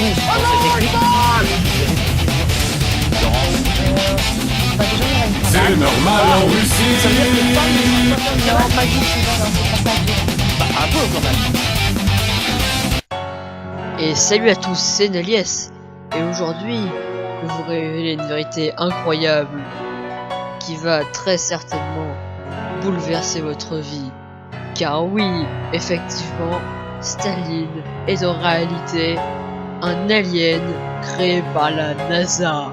C'est normal en Russie. Un peu quand même. Et salut à tous, c'est Nelies. Et aujourd'hui, je vais vous révéler une vérité incroyable qui va très certainement bouleverser votre vie. Car oui, effectivement, Staline est en réalité un alien créé par la NASA.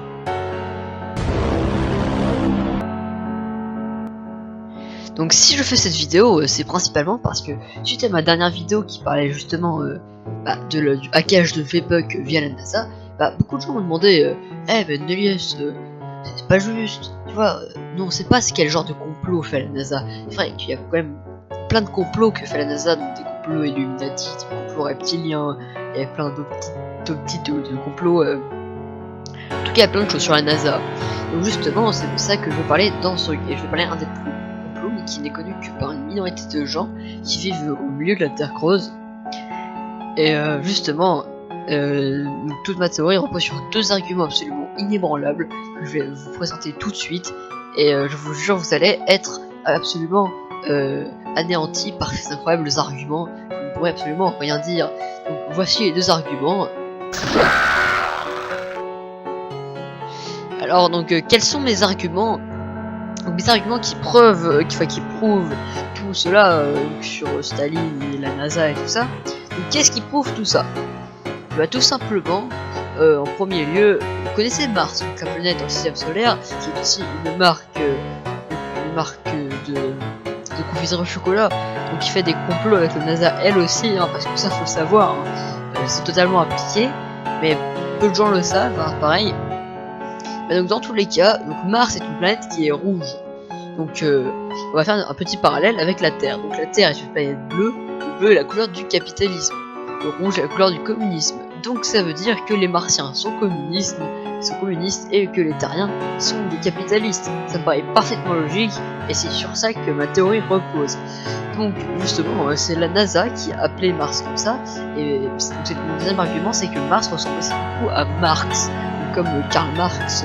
Donc si je fais cette vidéo, c'est principalement parce que suite à ma dernière vidéo qui parlait justement du hackage de Facebook via la NASA, beaucoup de gens m'ont demandé mais Nelies, c'est pas juste, tu vois, nous on sait pas c'est quel genre de complot fait la NASA. C'est vrai qu'il y a quand même plein de complots que fait la NASA, donc des complots Illuminati, des complots reptiliens, il y a plein d'autres petits de complots, en tout cas il y a plein de choses sur la NASA. Donc justement c'est de ça que je vais parler dans ce et je vais parler un des plus complots mais qui n'est connu que par une minorité de gens qui vivent au milieu de la Terre creuse. Et justement toute ma théorie repose sur deux arguments absolument inébranlables que je vais vous présenter tout de suite, et je vous jure vous allez être absolument anéanti par ces incroyables arguments. Vous ne pourrez absolument rien dire. Donc voici les deux arguments. Alors donc quels sont mes arguments? Donc mes arguments qui prouvent tout cela sur Staline et la NASA et tout ça. Donc qu'est-ce qui prouve tout ça? Tout simplement, en premier lieu, vous connaissez Mars, donc la planète dans le système solaire, qui est aussi une marque de confiserie au chocolat, donc qui fait des complots avec la NASA elle aussi, hein, parce que ça faut le savoir, hein. C'est totalement appliqué, mais peu de gens le savent, hein, pareil. Donc dans tous les cas, donc Mars est une planète qui est rouge, donc on va faire un petit parallèle avec la Terre. Donc la Terre est une planète bleue, le bleu est la couleur du capitalisme, le rouge est la couleur du communisme. Donc ça veut dire que les Martiens sont communistes et que les Terriens sont des capitalistes. Ça me paraît parfaitement logique et c'est sur ça que ma théorie repose. Donc justement c'est la NASA qui a appelé Mars comme ça, et mon deuxième argument c'est que Mars ressemble aussi beaucoup à Marx, comme Karl Marx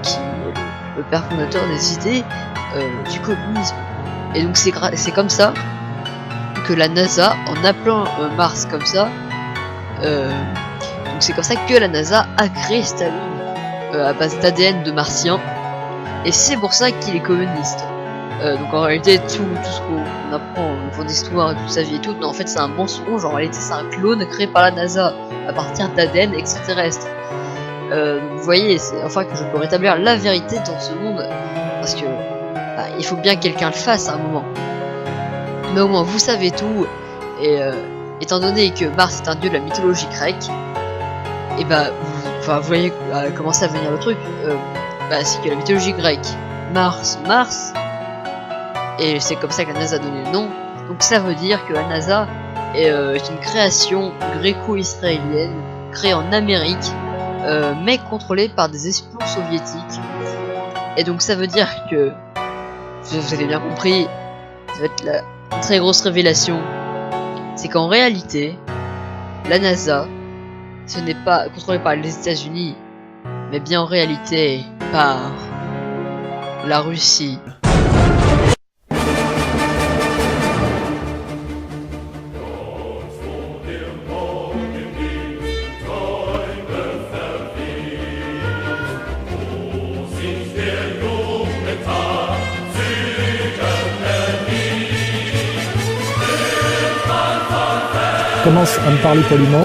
qui est le père fondateur des idées du communisme. Et donc c'est comme ça que la NASA, en appelant Mars comme ça, donc c'est comme ça que la NASA a créé Staline à base d'ADN de martiens, et c'est pour ça qu'il est communiste. Donc en réalité tout ce qu'on apprend au cours d'histoire et toute sa vie et tout, non, en fait c'est un mensonge. En réalité c'est un clone créé par la NASA à partir d'ADN extraterrestre. Vous voyez, c'est enfin que je peux rétablir la vérité dans ce monde, parce que il faut bien que quelqu'un le fasse à un moment. Mais au moins vous savez tout, et étant donné que Mars est un dieu de la mythologie grecque, et vous voyez comment ça va venir le truc. C'est que la mythologie grecque, Mars, et c'est comme ça que la NASA a donné le nom. Donc ça veut dire que la NASA est une création gréco-israélienne créée en Amérique, mais contrôlée par des espions soviétiques. Et donc ça veut dire que, vous avez bien compris, ça va être la très grosse révélation, c'est qu'en réalité, la NASA, ce n'est pas contrôlé par les États-Unis, mais bien en réalité par la Russie. Commence à me parler poliment.